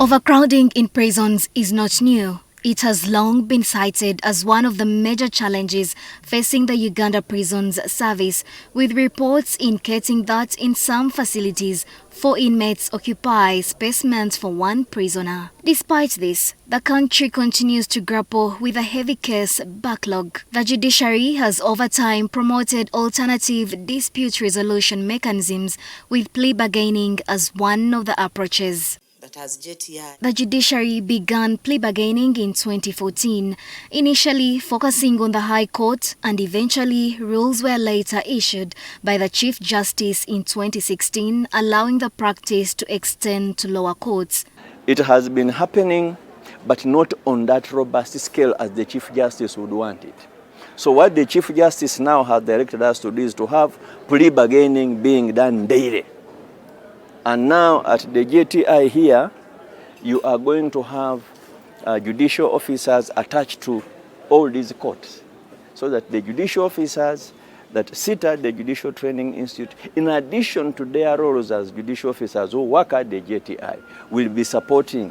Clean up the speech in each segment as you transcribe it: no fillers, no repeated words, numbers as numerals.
Overcrowding in prisons is not new. It has long been cited as one of the major challenges facing the Uganda Prisons Service, with reports indicating that in some facilities, 4 inmates occupy space meant for 1 prisoner. Despite this, the country continues to grapple with a heavy case backlog. The judiciary has over time promoted alternative dispute resolution mechanisms, with plea bargaining as one of the approaches. The judiciary began plea bargaining in 2014, initially focusing on the High Court, and eventually rules were later issued by the Chief Justice in 2016, allowing the practice to extend to lower courts. It has been happening, but not on that robust scale as the Chief Justice would want it. So what the Chief Justice now has directed us to do is to have plea bargaining being done daily. And now at the JTI here, you are going to have judicial officers attached to all these courts, so that the judicial officers that sit at the Judicial Training Institute, in addition to their roles as judicial officers who work at the JTI, will be supporting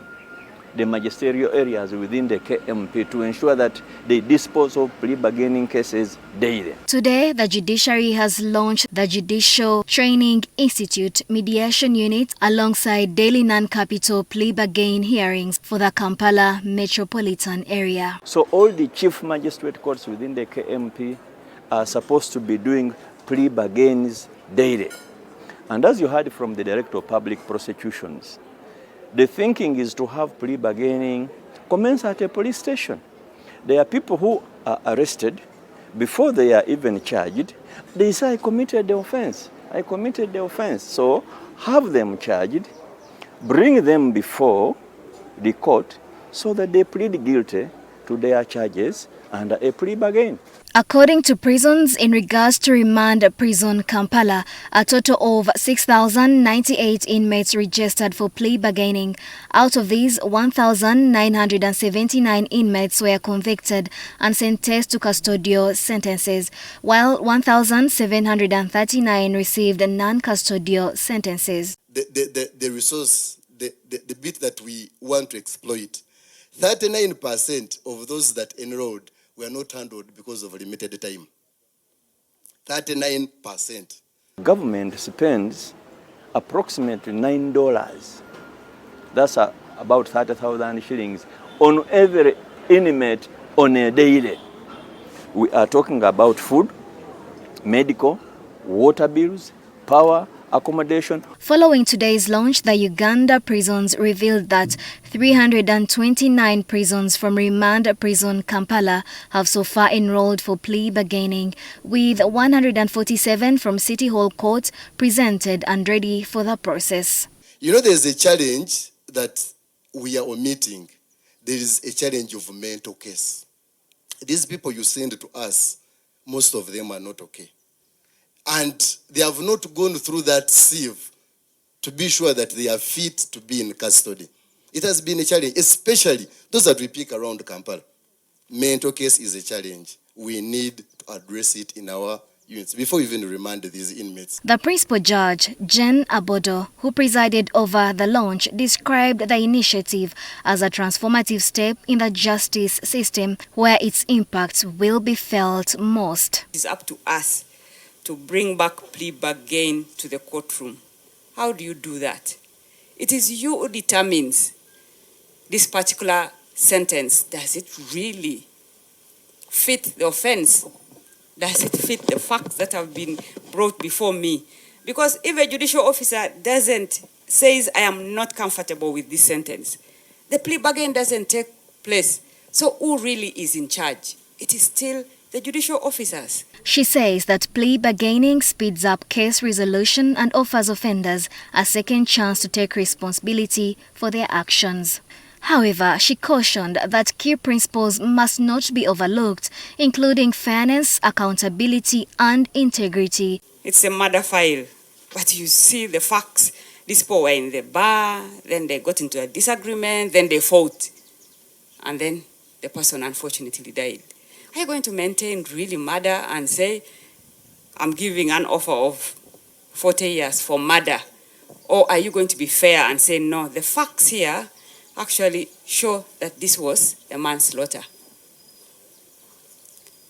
the magisterial areas within the KMP to ensure that they dispose of plea bargaining cases daily. Today, the judiciary has launched the Judicial Training Institute Mediation Unit alongside daily non-capital plea bargain hearings for the Kampala Metropolitan Area. So all the chief magistrate courts within the KMP are supposed to be doing plea bargains daily. And as you heard from the Director of Public Prosecutions, the thinking is to have plea bargaining commence at a police station. There are people who are arrested before they are even charged. They say, I committed the offense. I committed the offense. So have them charged, bring them before the court so that they plead guilty to their charges under a plea bargain. According to prisons, in regards to remand prison Kampala, a total of 6,098 inmates registered for plea bargaining. Out of these, 1,979 inmates were convicted and sentenced to custodial sentences, while 1,739 received non-custodial sentences. The resource, the bit that we want to exploit, 39% of those that enrolled were not handled because of limited time. 39%. Government spends approximately $9. That's about 30,000 shillings on every inmate on a daily. We are talking about food, medical, water bills, power, accommodation. Following today's launch, the Uganda prisons revealed that 329 prisons from remand prison Kampala have so far enrolled for plea bargaining, with 147 from City Hall Court presented and ready for the process. You know, there's a challenge that we are omitting. There is a challenge of mental case. These people you send to us, most of them are not okay. And they have not gone through that sieve to be sure that they are fit to be in custody. It has been a challenge, especially those that we pick around Kampala. Mental case is a challenge. We need to address it in our units before we even remand these inmates. The principal judge, Jen Abodo, who presided over the launch, described the initiative as a transformative step in the justice system where its impact will be felt most. It's up to us to bring back plea bargain to the courtroom. How do you do that? It is you who determines this particular sentence. Does it really fit the offense? Does it fit the facts that have been brought before me? Because if a judicial officer says, I am not comfortable with this sentence, the plea bargain doesn't take place. So who really is in charge? It is still the judicial officers. She says that plea bargaining speeds up case resolution and offers offenders a second chance to take responsibility for their actions. However, she cautioned that key principles must not be overlooked, including fairness, accountability, and integrity. It's a murder file, but you see the facts. These people were in the bar, then they got into a disagreement, then they fought, and then the person unfortunately died. Are you going to maintain really murder and say, I'm giving an offer of 40 years for murder? Or are you going to be fair and say, no, the facts here actually show that this was a manslaughter.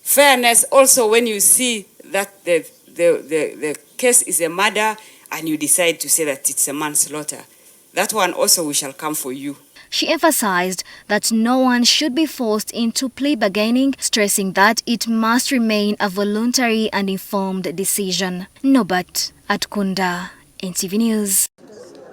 Fairness also when you see that the case is a murder and you decide to say that it's a manslaughter. That one also we shall come for you. She emphasized that no one should be forced into plea bargaining, stressing that it must remain a voluntary and informed decision. Nobat Atkunda, NTV News.